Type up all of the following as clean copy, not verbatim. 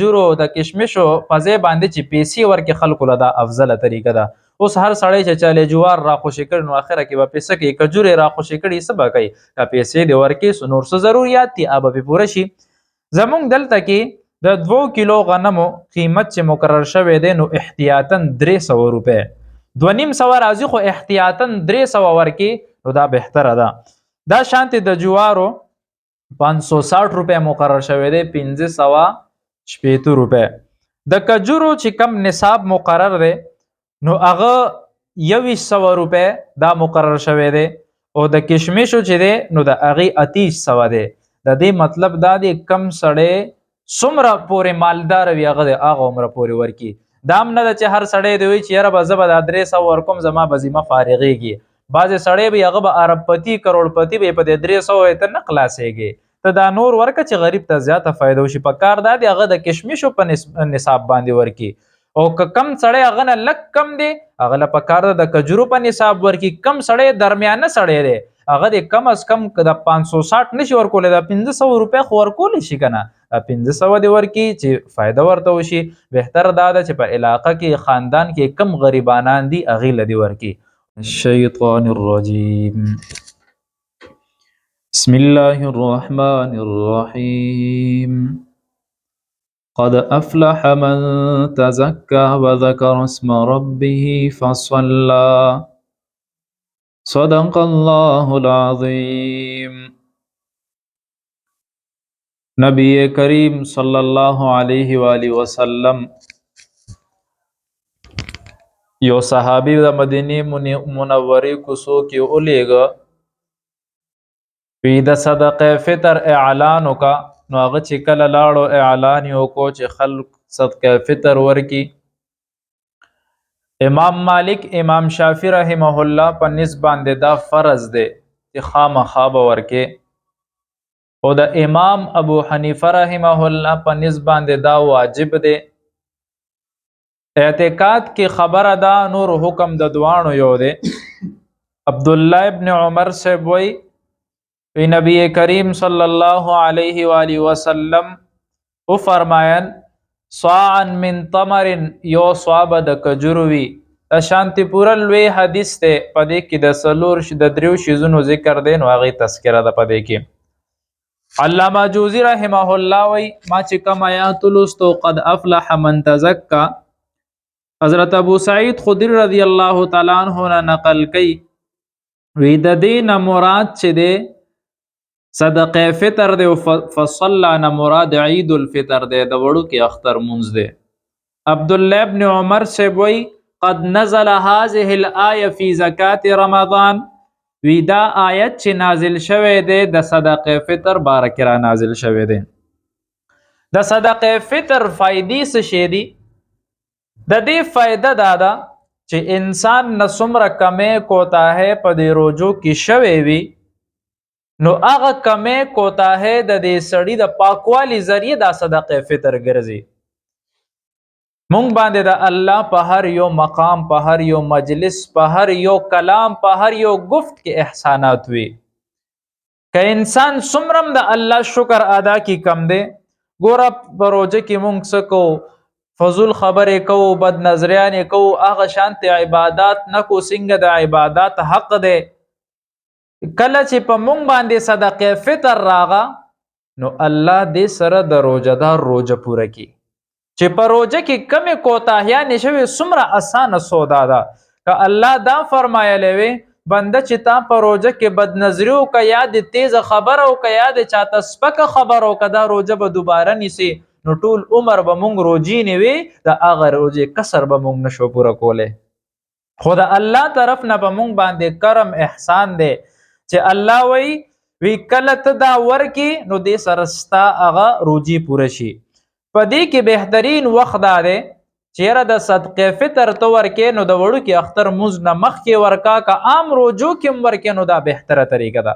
جورو د کشمشو په ځای باندې چې پیسې ورکې خلکو له دا افضله طریقه ده. اوس هر سړی چې چاله جوار را خوشې کړي نو اخره کې به پیسه کوي، کجورې را خوشې کړي څه به کوي؟ که پیسې دې ورکې نور څه ضروریات دي هغه به پوره شي. زمونږ دلته کې د 2 کیلو غنمو قیمت چې مقرر شوی دی نو احتیاطاً 300 روپۍ، 2.5 راځي خو احتیاطاً 300 ورکې نو دا بهتره ده. دا شانتې د جوارو 560 روپۍ مقرر شوی دی، 560 روپۍ. د کجورو چې کم نصاب مقرر دی نو هغه 2100 روپۍ دا مقرر شوی دی، او د کشمشو چې دی نو د هغې 2800 دی. د دې مطلب دا دی کم سړی څومره پورې مالدار وي هغه د هغه عمره پورې ورکي. دا هم نه ده چې هر سړی دی وایي چې یاره به زه به دا 300 ورکوم زما به ذمه فارغېږي. بعضې سړی به هغه به اربپتي کروړپتي به یې په دې 300 ته نه خلاصېږي. ته دا نور ورکه چې غریب ته زیاته فایده وشي. په کار دا دی هغه د کشمشو په نصاب باندې ورکي، او که کم سړی هغه نه لږ کم دی هغه له په کار ده د کجورو په نصاب ورکي. کم سړی درمیانه سړی دی هغه د کم از کم که د 560 نشي ورکولی د 500 روپۍ خو ورکولی شي که نه، 500 دی ورکي چې فایده ورته وشي. بهتر دا ده چې په علاقه کې خاندان کې کم غریبانان دي هغې له دې ورکي. الشیطان الرجیم. بسم الله الرحمن الرحيم. قد أفلح من تزكى وذكر اسم ربه فصلى. صدق الله العظيم. نبی کریم صلی الله علیه و آله وسلم یو صحابی د مدینه منورې کوڅو کې ولیږه، وی د صدقه فطر اعلان وکا. نو هغه چې کله لاړو اعلان یې وکړو چې خلک صدقه فطر ورکي. امام مالک امام شافعي رحمه الله په نسبت باندې دا فرض دی چې خامخا به ورکې، او د امام ابو حنیفه رحمه الله په نسبت باندې دا واجب دی. اعتقاد کې خبره ده، نور حکم د دواړو یو دی. عبدالله ابن عمر صاحب وی نبی کریم صلی الله علیه و آله وسلم او فرمایل صاعا من تمر، یو صواب د کجورو وي. شانتی پورا لوی حدیث دی، په دې کې د دریو شیزونو ذکر دی نو هغې تذکره ده په دې کې. علامه جوزی رحمه الله وی ما چې کوم آیات لوستو قد افلح من تزکا، حضرت ابو سعید خدری رضی الله تعالی عنہ نه نقل کوي، وی د دې نه مراد چې دی صدقه فطر دی، فصلا نه مراد عید الفطر دی، د وړوکي اختر مونځ دی. عبدالله ابن عمر صاحب وی قد نزل هذه الآیه فی زکات رمضان، وی دا آیت چې نازل شوی دی د صدقه فطر بارک را نازل شوی دی. د صدقه فطر فائدې څه شی دي؟ د دې فائده دا ده چې انسان نه څومره کمې کوتاهۍ په دې روزو کې شوی وي نو هغه کمې کوتاهۍ د دې سړي د پاکوالي ذریعه دا صدقه فطر ګرځي. مونږ باندې د الله په هر یو مقام، په هر یو مجلس، په هر یو کلام، په هر یو گفت کې احسانات وي. که انسان څومره د الله شکر ادا کی کم دی. ګوره په روزه کې مونږ څه کوو؟ فضول خبرې کوو، بد نظریانې کوو، هغه شانتې عبادات نه کوو څنګه د عبادات حق دی. کله چې په مونږ باندې صدقه فطر راغه نو الله دې سره د روزهدار روزه پوره کی. چې په روزه کې کمې کوتاهیانې شوې څومره اسانه سودا ده. که الله دا فرمایلی وی بنده چې تا په روزه کې بد نظري وکړه، یا د تیزه خبره وکړه، یا د چاته سپکه خبره وکړه، دا روزه به دوباره نیسي نو ټول عمر به مونږ روزي نه وي، د هغه روزې کسر به مونږ نشو پوره کولی. خو د الله طرف نه به مونږ باندې کرم احسان دی چې الله وی کله ته دا ورکی نو دې سره ستا هغه روزي پوره شي. په دې کې بهترین وخت دا دی چې یاره د صدقه فطر ته ورکې نو د وړوکي اختر مونځ نه مخکې ورکا، که عام روزو کې هم ورکې نو دا بهتره طریقه ده.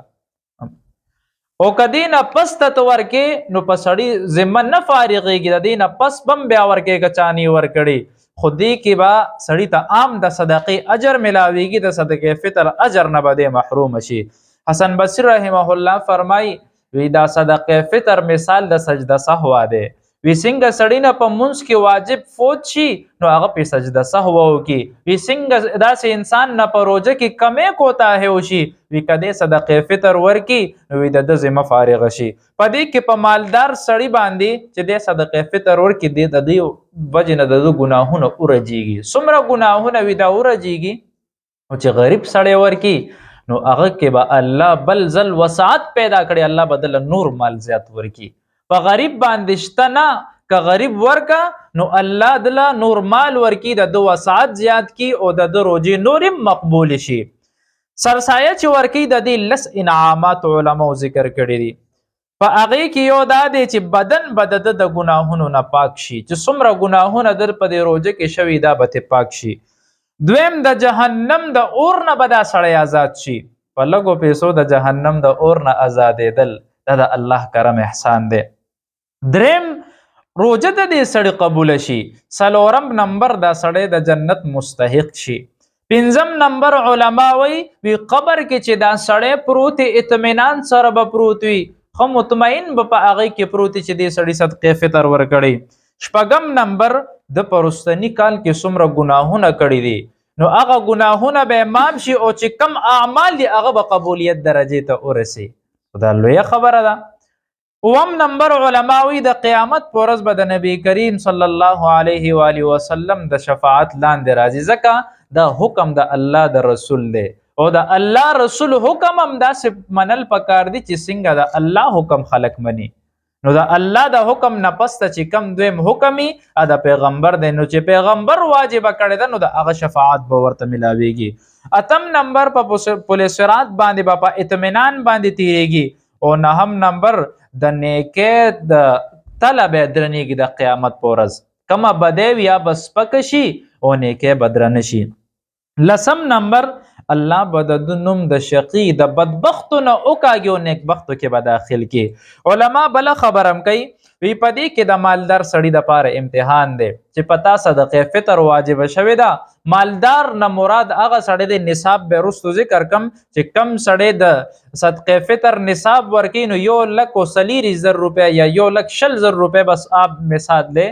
او که دې نه پس ته ورکې نو په سړي ذمه نه فارغېږي، د دې نه پس به هم بیا ورکې که چا نه ورکړي. خو دې کې به سړي ته عام د صدقې اجر ملاویږي، د صدقې فطر اجر نه به دې محروم شي. حسن بصری رحمه الله فرمای وی دا صدقه فطر مثال د سجده سهوا دی. وی څنګه سړی نه په منځ کې واجب فوت شي نو هغه په سجده سهو وکي. وی څنګه داسې انسان نه په روزه کې کمې کوتاهي وشي وی کده صدقه فطر ورکی نو د ذمہ فارغ شي. په دې کې په مالدار سړی باندې چې د صدقه فطر ورکی د دې وجنه د ګناهونه اورجیږي. څومره ګناهونه وی دا اورجیږي او چې غریب سړی ورکی نو هغه کې به الله بل ځل وسعت پیدا کړي، الله بدل نور مال زیات ورکی. په غریب باندې شته نه که غریب ورکا نو الله دلا نور مال ورکی د وسعت زیات کی او د روزي نورم مقبول شي. سرسایه چې ورکی د دې لس انعامات علماء ذکر کړی دي. په هغه کې یو دا دی چې بدن بدد د ګناهونو نه پاک شي، چې څومره ګناهونه در په دې روزه کې شوي دا به پاک شي. دویم د جهنم د اور نه به دا سړی آزاد شي. په لږو پیسو د جهنم د اور نه آزادېدل دا د الله کرم احسان دی. دریم روزه د دې سړی قبول شي. څلورم نمبر دا سړی د جنت مستحق شي. پنځم نمبر علما وی قبر کې چې دا سړی پروت اطمینان سره به پروت وي، خو مطمئن به په هغه کې پروت چې دې سړی صدقه فطر ورکړي. شپږم نمبر د پرستنی کال کې څومره ګناهونه کړي دي نو هغه ګناهونه به معاف شي او چې کم اعمال دي هغه به قبولیت درجه ته ورسي. دا لویه خبره ده. اوم نمبر علماوی د قیامت پر ورځ به د نبی کریم صلی الله علیه و آله وسلم د شفاعت لاندې راځي، ځکه دا حکم د الله د رسول دی او د الله رسول حکم هم داسې منل پکار دي چې څنګه د الله حکم خلق مني. نو د الله د حکم نه پسته چې کم دویم حکمي د پیغمبر دی، نو چې پیغمبر واجب کړی ده نو د هغه شفاعت به ورته ملاویږي. اتم نمبر په پل صراط باندې په اطمینان باندې تیریږي. او نهم نمبر د نیکه د طلب درنیږي د قیامت پر ورځ، کما بدی یا بس پک شي او نیکه بدرن شي. لسم نمبر الله بد نوم د شقی د بدبختو نه اوکاږي او نیکبختو کې به داخل کی. علما بل خبرم کوي وی پدې کې د مالدار سړی د پاره امتحان دی چې پتا صدقه فطر واجب شوی دا. مالدار نه مراد هغه سړی د نصاب به رستو ذکر کم چې کم سړی د صدقه فطر نصاب ورکی نو 1,40,000 روپیا یا 1,40,000 روپیا بس آپ مثال لے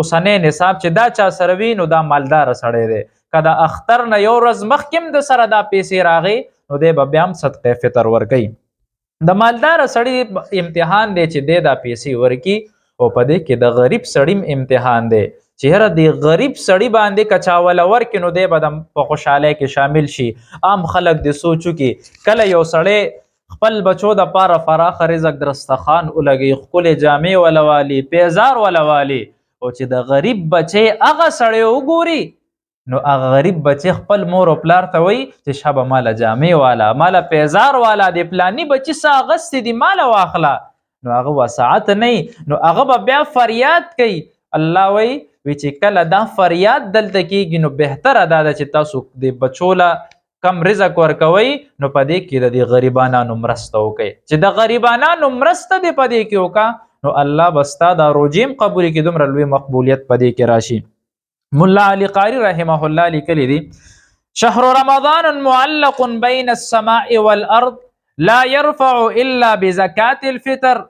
اوسنه نصاب چې دا چا سره وی نو دا مالدار سړی دی. کدا اختر نه یو ورځ مخکم د سره دا پیسې راغی نو دی به بیا هم صدقه فطر ورکی. د مالدار سړی امتحان دی چې دی دا پیسې ورکی او په دې کې د غریب سړی امتحان دی چې هر د غریب سړی باندې کچاول ورکی نو دی به په خوشاله کې شامل شي. عام خلک د سوچو کې کله یو سړی خپل بچو د پاره فراخ رزق درستخان ولګي، خپل جامع ولوالي، پیزار ولوالي، او چې د غریب بچي هغه سړی وګوري نو هغه غریب بچي خپل مور او پلار ته وای چې شابه مال جامع والا، مال پیزار والا، د پلانی بچي ساغست دي مال واخلا. نو هغه وسعت نه، نو هغه بیا فریاد کوي. الله وای چې کله دا فریاد دلته کیږي نو بهتره دا ده چې تاسو د بچولا کم رزق ورکوي نو پدې کې د غریبانو مرسته وکړي. چې د غریبانو مرسته دې پدې کې وکا نو الله بستا دا روجیم قبول کې دومره لوی مقبولیت پدې کې راشي. مولا علی قاری رحمه الله لیکلی دی شهر رمضان معلق بین السماء والارض لا يرفع الا بزکات الفطر.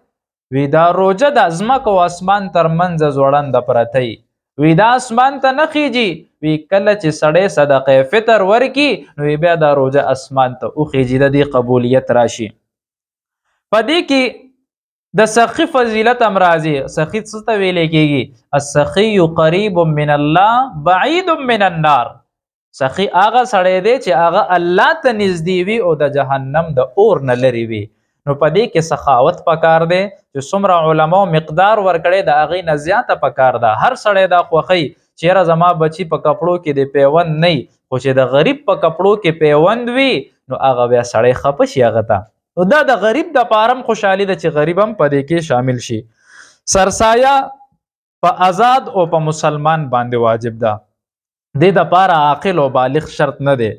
وی دا روزه د ازمک او اسمان تر منځ زوړند پرتی، وی دا اسمان ته نخیږي. وی کله چې سړی صدقه فطر ورکی نو بیا دا روزه اسمان ته اوخیږي، د دې قبولیت راشي. پدې کې د سخی فضیلت امراضی. سخی څه ته ویل کېږي؟ السخی قریب من الله بعید من النار. سخی هغه سړی دی چې هغه الله ته نږدې وي او د جهنم د اور نه لري وي. نو پدې کې سخاوت پکار دی چې څومره علماء مقدار ورکړي د هغې نه زیاته پکار ده. هر سړی دا خوښوي چې یاره زما بچي په کپړو کې د پیوند نه، خو چې د غریب په کپړو کې پیوند وي نو هغه بیا سړی خفه شي هغه ته. نو دا د غریب د پارم خوشحالي ده چې غریب هم پدې کې شامل شي. سرسایه په آزاد او په مسلمان باندې واجب ده. د پاره عاقل او بالغ شرط نه دی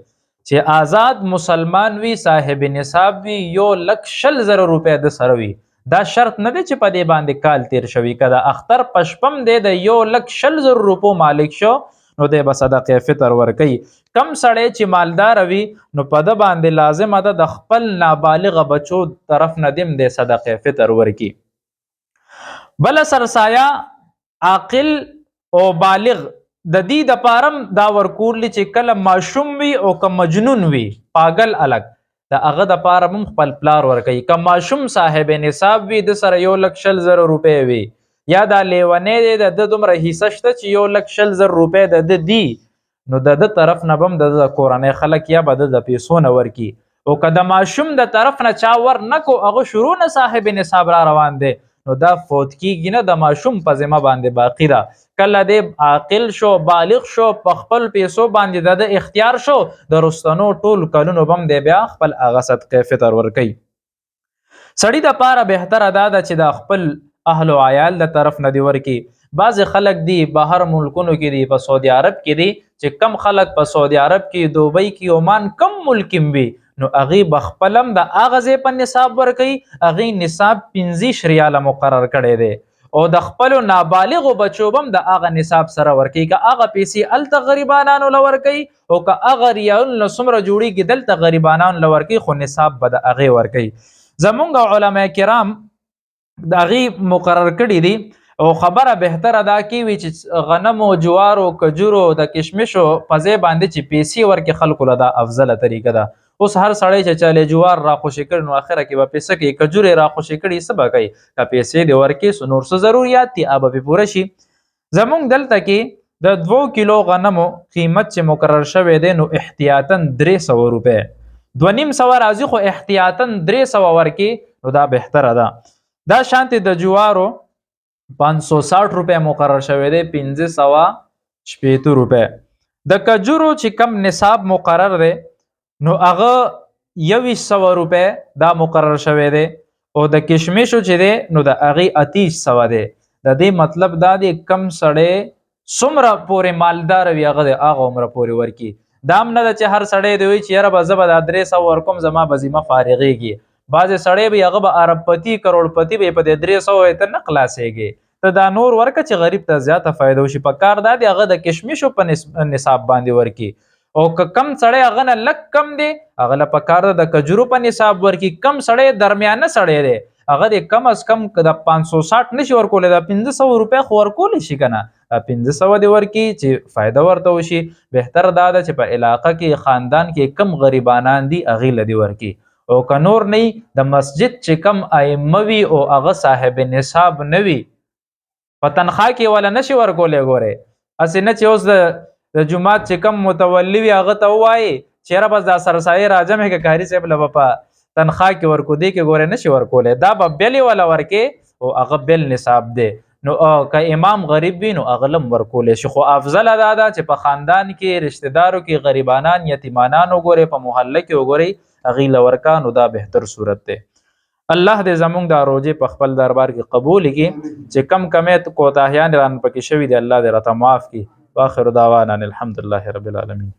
چې آزاد مسلمان وي، صاحب نصاب وي، 1,40,000 روپیا د سره وي. دا شرط نه دی چې په دې باندې کال تیر شوی. کدا اختر پشپم دی د 1,40,000 روپو مالک شو نو دی به صدقه فطر ورکوي. کم سړی چې مالدار وي نو په ده باندې لازم ده د خپل نابالغ بچو طرف نه دیم دی صدقه فطر ورکي. بل سرسایه عاقل او بالغ د دې د پارم دا ورکول چې کله ماشوم وي او که مجنون وي پاگل الګ د هغه د پارم خپل پلار ورکوي. که ماشوم صاحب نصاب وي د سره 1,40,000 روپۍ وي یا دا لیونی دی د دومره حصه شته چې 1,40,000 روپۍ د ده دی نو د طرف نه بم د کورنۍ خلک یا به د پیسو نه ورکي. او که د ماشوم د طرف نه چا ور نه کو هغه شروع نه صاحب نصاب را روان دی نو دا فوت کیږي نه د ماشوم په ذمه باندې باقی ده. کله د عاقل شو بالغ شو په خپل پیسو باندې د اختیار شو د رستنو ټول کلونو بم دی بیا خپل هغه صدقه فطر ورکوي. سړی د پاره بهتره دا ده چې د خپل اهل او عیال د طرف نه دی ورکي. بعض خلک دی بهر ملکونو کې دی په سعودي عرب کې دی چې کم خلک په سعودي عرب کې دوبۍ کې عمان کم ملک وي نو هغه بخپلم د اغه په نصاب ورکي. هغه نصاب 15 ریاله مقرر کړي دي او د خپل نابالغ بچو بم د اغه نصاب سره ورکي. که اغه پیسې الته غریبانو لور کوي او که اغه ریال نو سمره جوړیږي دلته غریبانو لور کوي خو نصاب به د اغه ورکي. زمونږ علما کرام د اغه مقرر کړي دي او خبره بهتره دا کی وی چې غنم او جوار او کجورو د کشمشو په ځای باندې چې پیسې ورکې خلکو له دا افضله طریقه ده. اوس هر سړی چې چاله جوار را خوشی کړي نو اخره کې به پیسې کې کجوري را خوشی کړي سبا کوي که پیسې دی ورکې سو نور څه ضرورت دي اب به پوره شي. زمونږ دلته کې د 2 کیلو غنمو قیمت چې مقرر شوی دی نو احتیاطاً 300 روپے 2.5 راځي خو احتیاطاً 300 ورکې نو دا بهتره ده. دا شانتي د جوارو 560 روپے مقرر شوی دی 560 روپے. د کجورو چې کم نصاب مقرر دی نو هغه 2100 روپے دا مقرر شوی دی او د کشمشو چې دی نو د هغه 3800 دی. د دې مطلب دا دی کم سړی څومره پورې مالدار وي هغه د هغه عمره پورې ورکي. دام نه ده چې هر سړی دی وي چې یاره به زه به د 300 ورکوم زما به ذمه فارغېږي. بعضې سړی به هغه به اربپتی کروڑپتی به په د 300 ته نه خلاصېږي. ته دا نور ورکه چې غریب ته زیاته فایده وشي. په کار دا دی هغه د کشمشو په نصاب باندې ورکي او که کم سړی هغه نه لږ کم دی هغه له په کار د کجورو په نصاب ورکي. کم سړی درمیانه سړی دی هغه د کم از کم د 560 نشي ورکولی د 500 روپۍ خو ورکولی شي که نه 500 دی ورکي چې فایده ورته وشي. بهتر دا ده چې په علاقه کې خاندان کې کم غریبانان دي هغې له دې ورکي. او که نور نه د مسجد چې کم ائمه وي او هغه صاحب نصاب نه وي په تنخوا کې ولا نشي ورکولی. ګورې هسې نه چې اوس د جومات چې کم متولی وي هغه ته ووایي چېره بس دا سرسایي راجمې که کاري صاحب له به په تنخوا کې ورکو دی کې ګورې نشي ورکولی. دا به بلې ولا ورکې او هغه بل نصاب دی نو که امام غریب وي نو هغه لم ورکولی شي. خو افضله دا ده چې په خاندان کې رشتهدارو کې غریبانان یتیمانان وګورئ په محله کې وګورئ هغې له ورکه نو دا بهتر صورت دی. الله دې زمونږ دا روزې په خپل دربار کې قبول کړي چې کم کمې کوتاهیان رانه پکې شوي دي الله دې راته معاف کړي. واخر دعوانا الحمدلله رب العالمین.